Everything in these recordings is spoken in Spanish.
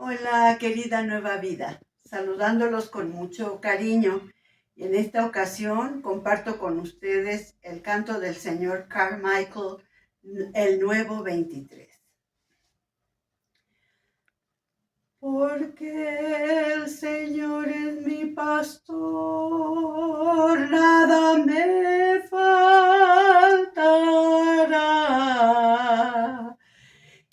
Hola, querida Nueva Vida, saludándolos con mucho cariño. Y en esta ocasión comparto con ustedes el canto del señor Carmichael, el Nuevo 23. Porque el Señor es mi pastor, nada me faltará.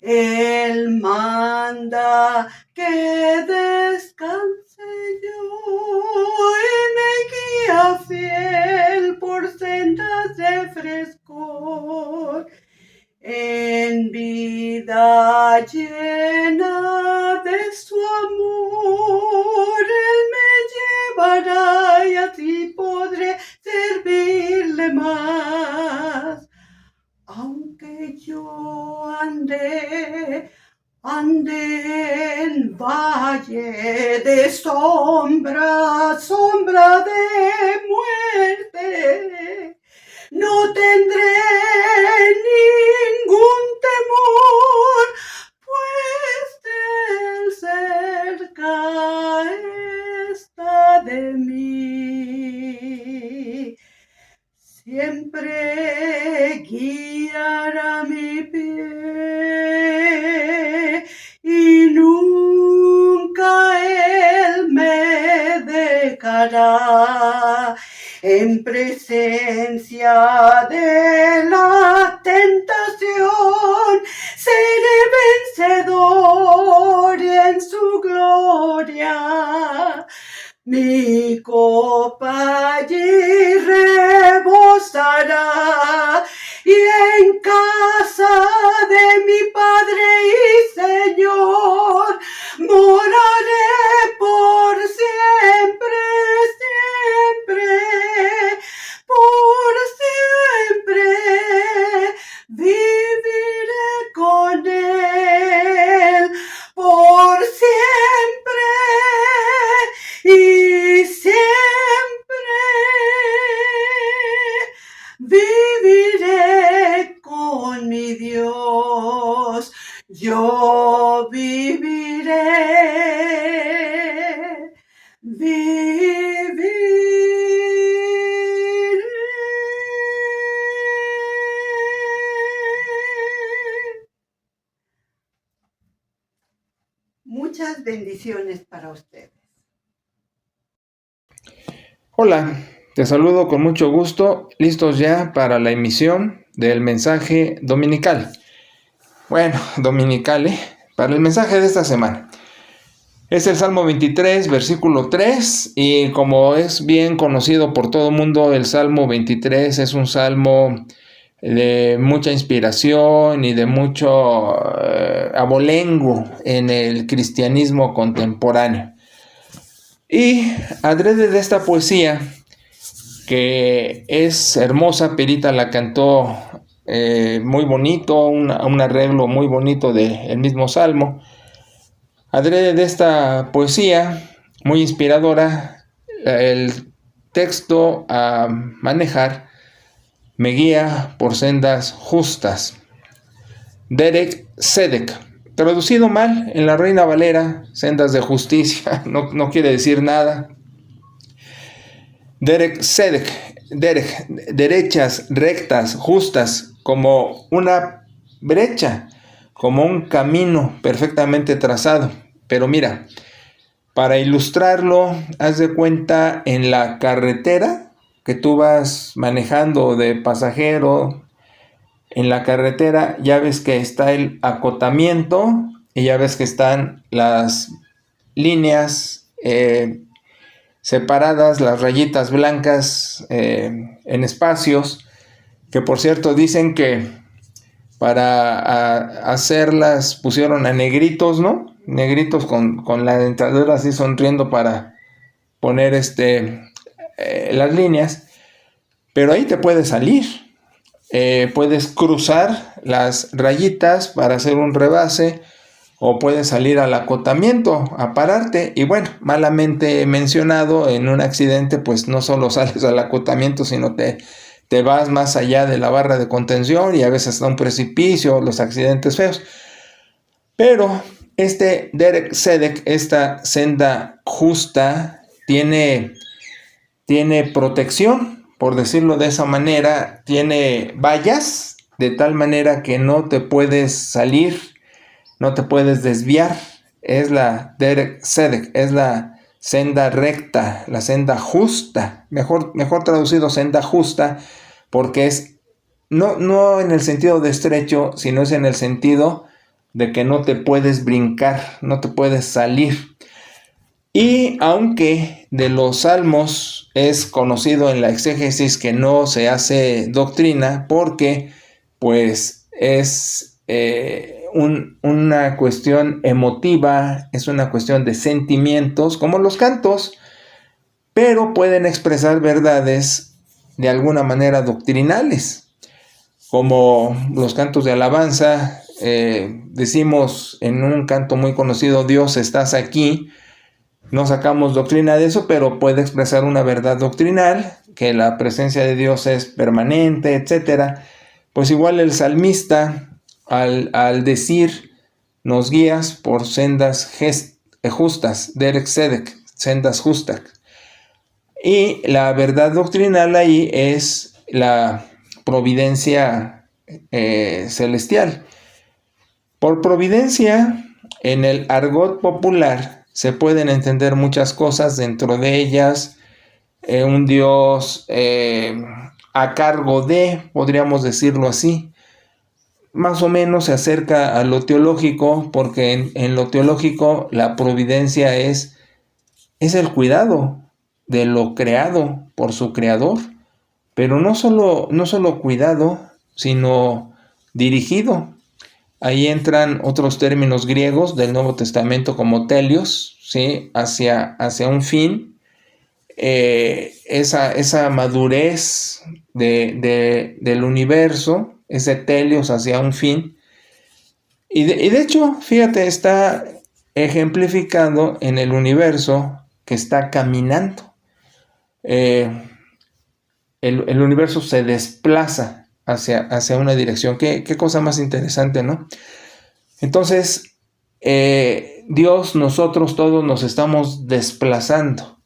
Él manda que descanse yo y me guía fiel por sendas de frescor. En vida llena de su amor, Él me llevará y así podré servirle más. Aunque yo ande en valle de sombra de muerte, no tendré ningún temor, pues Él cerca está de mí. Siempre guiará mi pie y nunca Él me dejará. En presencia de la tentación seré vencedor en su gloria. Mi copa allí rebosará y en casa de mi Padre y Señor moraré por siempre, por siempre. Viviré con Él por siempre y siempre. Viviré con mi Dios, yo viviré. Muchas bendiciones para ustedes. Hola, te saludo con mucho gusto, listos ya para la emisión del mensaje dominical. Bueno, dominical, para el mensaje de esta semana. Es el Salmo 23, versículo 3, y como es bien conocido por todo el mundo, el Salmo 23 es un salmo de mucha inspiración y de mucho abolengo en el cristianismo contemporáneo. Y adrede de esta poesía, que es hermosa, Perita la cantó muy bonito, un arreglo muy bonito del mismo salmo. Adrede de esta poesía, muy inspiradora, el texto a manejar me guía por sendas justas. Derek Sedek. Traducido mal en la Reina Valera, sendas de justicia, no quiere decir nada. Derek Sedek, derechas, rectas, justas, como una brecha, como un camino perfectamente trazado. Pero mira, para ilustrarlo, haz de cuenta en la carretera que tú vas manejando de pasajero. En la carretera ya ves que está el acotamiento y ya ves que están las líneas separadas, las rayitas blancas en espacios, que por cierto dicen que para hacerlas pusieron a negritos, ¿no? Negritos con la dentadura así sonriendo para poner las líneas, pero ahí te puedes salir. Puedes cruzar las rayitas para hacer un rebase o puedes salir al acotamiento a pararte y bueno, malamente mencionado, en un accidente pues no solo sales al acotamiento sino te vas más allá de la barra de contención y a veces hasta un precipicio, los accidentes feos. Pero Este Derek Tzedek, esta senda justa, tiene protección, por decirlo de esa manera, tiene vallas, de tal manera que no te puedes salir, no te puedes desviar. Es la Derek Tzedek, es la senda recta, la senda justa, mejor traducido senda justa, porque es no en el sentido de estrecho, sino es en el sentido de que no te puedes brincar, no te puedes salir. Y aunque de los salmos es conocido en la exégesis que no se hace doctrina, porque pues es una cuestión emotiva, es una cuestión de sentimientos, como los cantos, pero pueden expresar verdades de alguna manera doctrinales, como los cantos de alabanza. Decimos en un canto muy conocido, Dios, estás aquí. No sacamos doctrina de eso, pero puede expresar una verdad doctrinal, que la presencia de Dios es permanente, etc. Pues igual el salmista, al decir, nos guías por sendas justas, Derek Tzedek, sendas justas. Y la verdad doctrinal ahí es la providencia celestial. Por providencia, en el argot popular se pueden entender muchas cosas, dentro de ellas un Dios a cargo de, podríamos decirlo así. Más o menos se acerca a lo teológico, porque en lo teológico la providencia es el cuidado de lo creado por su creador, pero no solo cuidado, sino dirigido. Ahí entran otros términos griegos del Nuevo Testamento como telios, ¿sí? hacia un fin, esa madurez del universo, ese telios hacia un fin. Y de hecho, fíjate, está ejemplificado en el universo que está caminando. El universo se desplaza hacia una dirección. Qué cosa más interesante, ¿no? Entonces, Dios, nosotros todos nos estamos desplazando.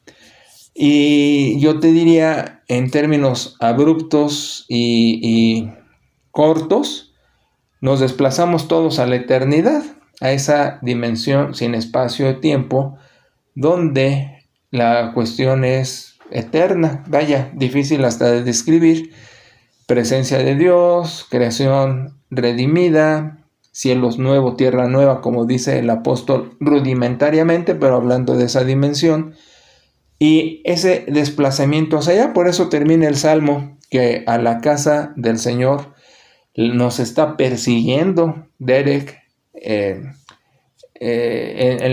Y yo te diría, en términos abruptos y cortos, nos desplazamos todos a la eternidad, a esa dimensión sin espacio y tiempo, donde la cuestión es eterna, vaya, difícil hasta de describir. Presencia de Dios, creación redimida, cielos nuevos, tierra nueva, como dice el apóstol rudimentariamente, pero hablando de esa dimensión, y ese desplazamiento hacia allá. Por eso termina el Salmo, que a la casa del Señor nos está persiguiendo Derek, en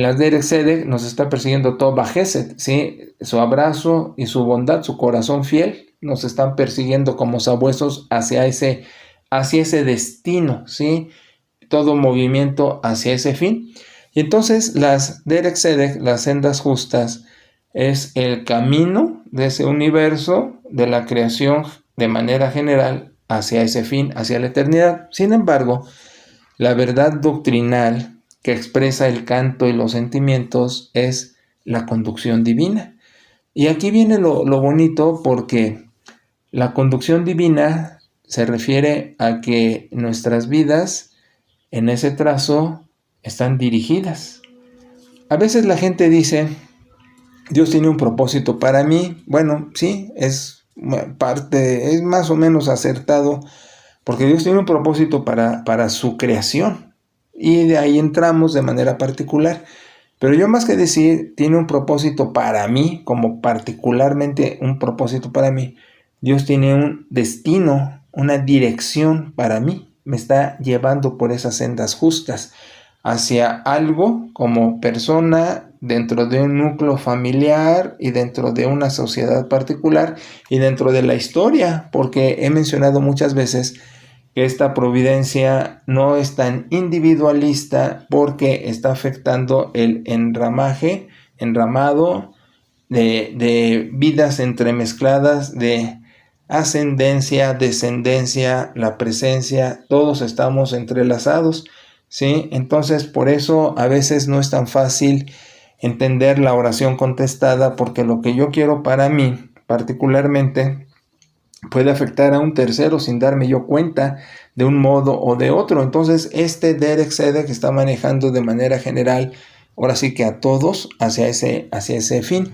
las Derek Tzedek nos está persiguiendo Toba Gesed, ¿sí? Su abrazo y su bondad, su corazón fiel, nos están persiguiendo como sabuesos hacia ese destino, ¿sí? Todo movimiento hacia ese fin. Y entonces las Derek Tzedek, las sendas justas, es el camino de ese universo, de la creación de manera general, hacia ese fin, hacia la eternidad. Sin embargo, la verdad doctrinal que expresa el canto y los sentimientos es la conducción divina. Y aquí viene lo bonito, porque la conducción divina se refiere a que nuestras vidas en ese trazo están dirigidas. A veces la gente dice, Dios tiene un propósito para mí. Bueno, sí, es más o menos acertado, porque Dios tiene un propósito para su creación, y de ahí entramos de manera particular. Pero yo, más que decir tiene un propósito para mí, como particularmente un propósito para mí, Dios tiene un destino, una dirección para mí. Me está llevando por esas sendas justas hacia algo como persona, dentro de un núcleo familiar y dentro de una sociedad particular y dentro de la historia, porque he mencionado muchas veces que esta providencia no es tan individualista, porque está afectando el enramado de vidas entremezcladas, de ascendencia, descendencia, la presencia. Todos estamos entrelazados. ¿sí? Entonces, por eso a veces no es tan fácil entender la oración contestada, porque lo que yo quiero para mí, particularmente, puede afectar a un tercero sin darme yo cuenta de un modo o de otro. Entonces, Derek Sedek está manejando de manera general, ahora sí que a todos, hacia ese fin.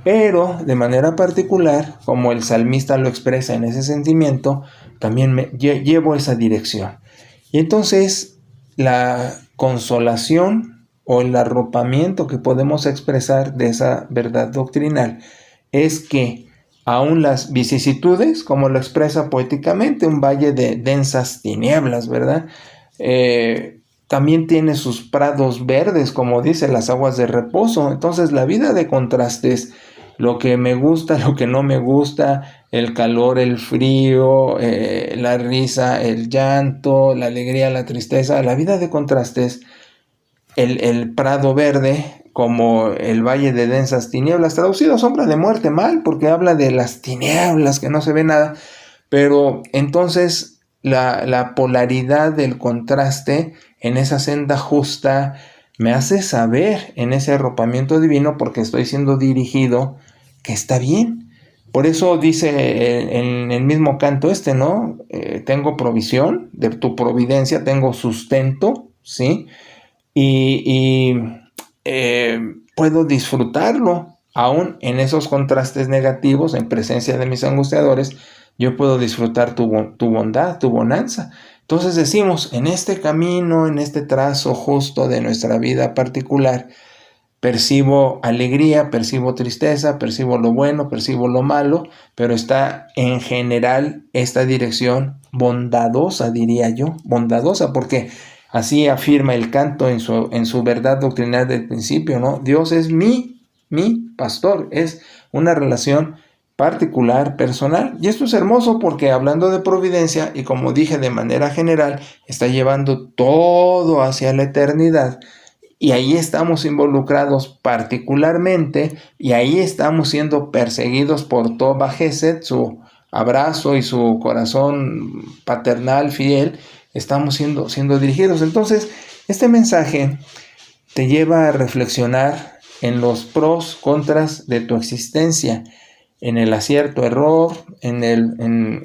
Pero de manera particular, como el salmista lo expresa en ese sentimiento, también llevo esa dirección. Y entonces, la consolación o el arropamiento que podemos expresar de esa verdad doctrinal es que aún las vicisitudes, como lo expresa poéticamente, un valle de densas tinieblas, ¿verdad? También tiene sus prados verdes, como dice, las aguas de reposo. Entonces, la vida de contrastes, lo que me gusta, lo que no me gusta, el calor, el frío, la risa, el llanto, la alegría, la tristeza, la vida de contrastes, el prado verde, como el valle de densas tinieblas, traducido sombra de muerte, mal, porque habla de las tinieblas, que no se ve nada, pero entonces la polaridad del contraste en esa senda justa me hace saber en ese arropamiento divino, porque estoy siendo dirigido, que está bien. Por eso dice en el mismo canto ¿no? Tengo provisión de tu providencia, tengo sustento, ¿sí? Y puedo disfrutarlo, aún en esos contrastes negativos, en presencia de mis angustiadores, yo puedo disfrutar tu bondad, tu bonanza. Entonces decimos, en este camino, en este trazo justo de nuestra vida particular, percibo alegría, percibo tristeza, percibo lo bueno, percibo lo malo, pero está en general esta dirección bondadosa, diría yo, bondadosa, porque así afirma el canto en su verdad doctrinal del principio, ¿no? Dios es mi pastor, es una relación particular, personal. Y esto es hermoso porque hablando de providencia, y como dije de manera general, está llevando todo hacia la eternidad. Y ahí estamos involucrados particularmente, y ahí estamos siendo perseguidos por Toba Gesed, su abrazo y su corazón paternal, fiel, estamos siendo dirigidos. Entonces, este mensaje te lleva a reflexionar en los pros, contras de tu existencia, en el acierto, error, en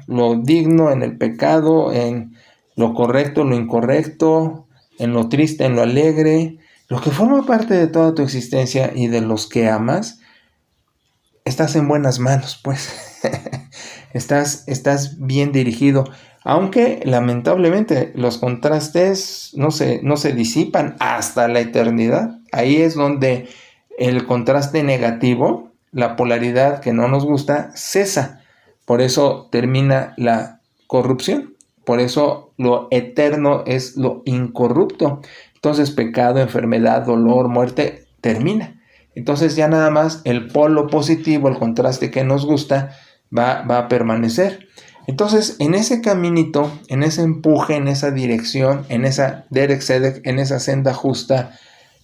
lo digno, en el pecado, en lo correcto, lo incorrecto, en lo triste, en lo alegre, lo que forma parte de toda tu existencia y de los que amas. Estás en buenas manos, pues. estás bien dirigido, aunque lamentablemente los contrastes no se disipan hasta la eternidad. Ahí es donde el contraste negativo, la polaridad que no nos gusta, cesa. Por eso termina la corrupción. Por eso lo eterno es lo incorrupto. Entonces pecado, enfermedad, dolor, muerte, termina. Entonces ya nada más el polo positivo, el contraste que nos gusta, va a permanecer. Entonces en ese caminito, en ese empuje, en esa dirección, en esa Derek Sedek, en esa senda justa,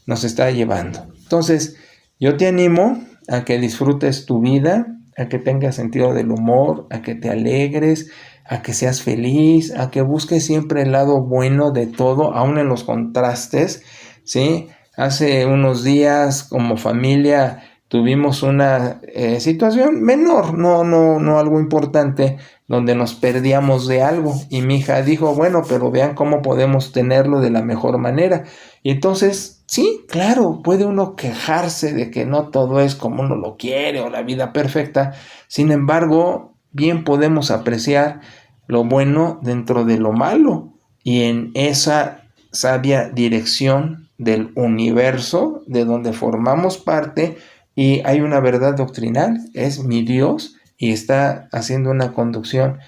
nos está llevando. Entonces yo te animo a que disfrutes tu vida, a que tengas sentido del humor, a que te alegres, a que seas feliz, a que busques siempre el lado bueno de todo, aún en los contrastes, ¿sí? Hace unos días como familia tuvimos una situación menor, no algo importante, donde nos perdíamos de algo, y mi hija dijo, bueno, pero vean cómo podemos tenerlo de la mejor manera. Y entonces, sí, claro, puede uno quejarse de que no todo es como uno lo quiere o la vida perfecta. Sin embargo, bien podemos apreciar lo bueno dentro de lo malo, y en esa sabia dirección del universo de donde formamos parte, y hay una verdad doctrinal, es mi Dios, y está haciendo una conducción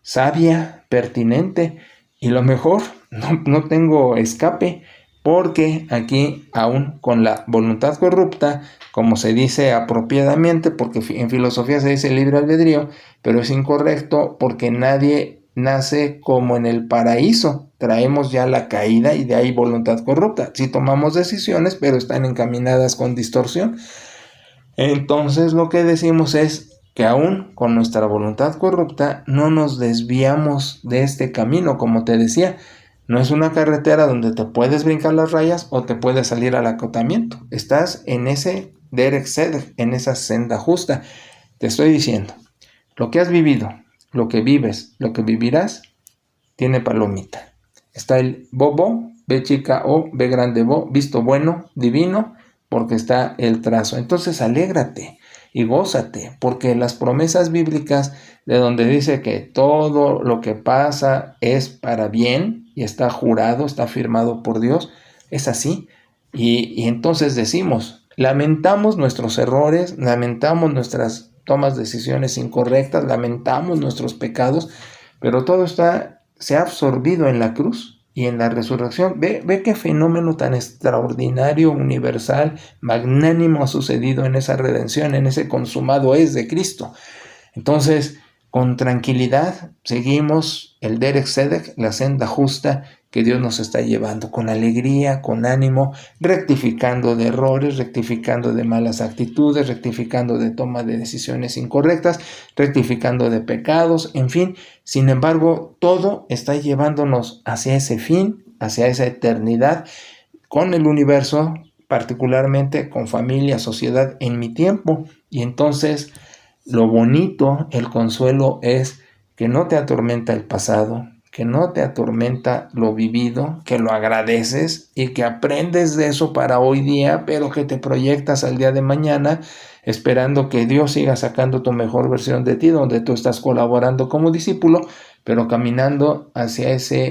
sabia, pertinente, y lo mejor, no tengo escape, porque aquí aún con la voluntad corrupta, como se dice apropiadamente, porque en filosofía se dice libre albedrío, pero es incorrecto porque nadie nace como en el paraíso. Traemos ya la caída y de ahí voluntad corrupta. Sí tomamos decisiones, pero están encaminadas con distorsión. Entonces lo que decimos es que aún con nuestra voluntad corrupta no nos desviamos de este camino, como te decía. No es una carretera donde te puedes brincar las rayas o te puedes salir al acotamiento. Estás en ese derech tzedek, en esa senda justa. Te estoy diciendo, lo que has vivido, lo que vives, lo que vivirás, tiene palomita. Está el bobo, B chica O, B grande Bo, visto bueno, divino, porque está el trazo. Entonces alégrate y gózate, porque las promesas bíblicas de donde dice que todo lo que pasa es para bien y está jurado, está firmado por Dios, es así. Y entonces decimos, lamentamos nuestros errores, lamentamos nuestras tomas de decisiones incorrectas, lamentamos nuestros pecados, pero todo se ha absorbido en la cruz y en la resurrección. Ve qué fenómeno tan extraordinario, universal, magnánimo ha sucedido en esa redención, en ese consumado es de Cristo. Entonces, con tranquilidad seguimos el derech tzedek, la senda justa que Dios nos está llevando, con alegría, con ánimo, rectificando de errores, rectificando de malas actitudes, rectificando de toma de decisiones incorrectas, rectificando de pecados, en fin. Sin embargo, todo está llevándonos hacia ese fin, hacia esa eternidad, con el universo, particularmente con familia, sociedad, en mi tiempo. Y entonces, lo bonito, el consuelo es que no te atormenta el pasado, que no te atormenta lo vivido, que lo agradeces y que aprendes de eso para hoy día, pero que te proyectas al día de mañana esperando que Dios siga sacando tu mejor versión de ti, donde tú estás colaborando como discípulo, pero caminando hacia esa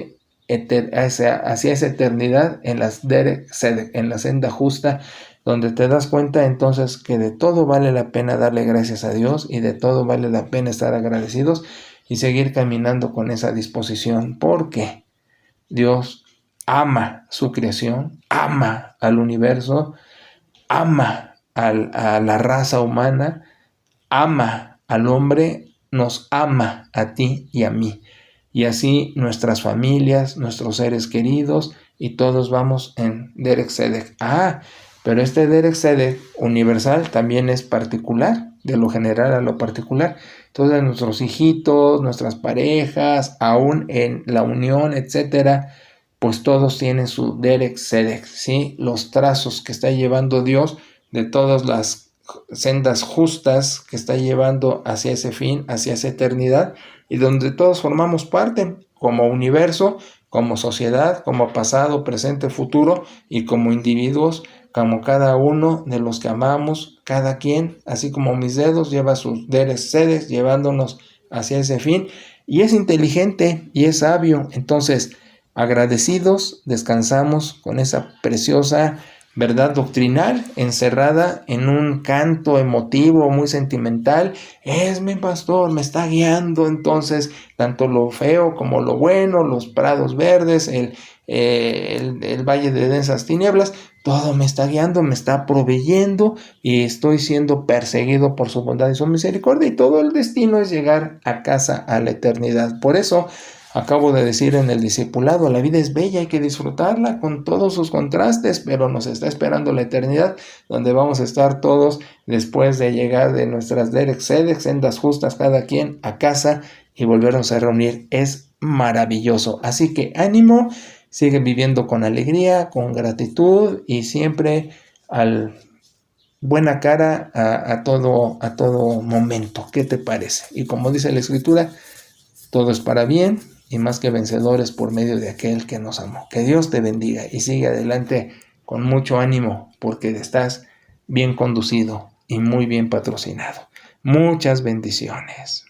eternidad en la senda justa, donde te das cuenta entonces que de todo vale la pena darle gracias a Dios y de todo vale la pena estar agradecidos y seguir caminando con esa disposición, porque Dios ama su creación, ama al universo, ama a la raza humana, ama al hombre, nos ama a ti y a mí. Y así nuestras familias, nuestros seres queridos y todos vamos en derech tzedek. Pero este derech tzedek universal también es particular, de lo general a lo particular. Entonces nuestros hijitos, nuestras parejas, aún en la unión, etcétera, pues todos tienen su derech tzedek, ¿sí? Los trazos que está llevando Dios de todas las sendas justas que está llevando hacia ese fin, hacia esa eternidad, y donde todos formamos parte, como universo, como sociedad, como pasado, presente, futuro, y como individuos, como cada uno de los que amamos, cada quien, así como mis dedos, lleva sus derech tzedek, llevándonos hacia ese fin, y es inteligente y es sabio. Entonces, agradecidos, descansamos con esa preciosa verdad doctrinal encerrada en un canto emotivo muy sentimental. Es mi pastor, me está guiando. Entonces, tanto lo feo como lo bueno, los prados verdes, el valle de densas tinieblas, todo me está guiando, me está proveyendo y estoy siendo perseguido por su bondad y su misericordia, y todo el destino es llegar a casa, a la eternidad. Por eso acabo de decir en el discipulado, la vida es bella, hay que disfrutarla con todos sus contrastes, pero nos está esperando la eternidad, donde vamos a estar todos después de llegar de nuestras derech tzedek, sendas justas, cada quien a casa, y volvernos a reunir. Es maravilloso. Así que ánimo, sigue viviendo con alegría, con gratitud y siempre al buena cara a todo momento. ¿Qué te parece? Y como dice la Escritura, todo es para bien y más que vencedores por medio de aquel que nos amó. Que Dios te bendiga y sigue adelante con mucho ánimo, porque estás bien conducido y muy bien patrocinado. Muchas bendiciones.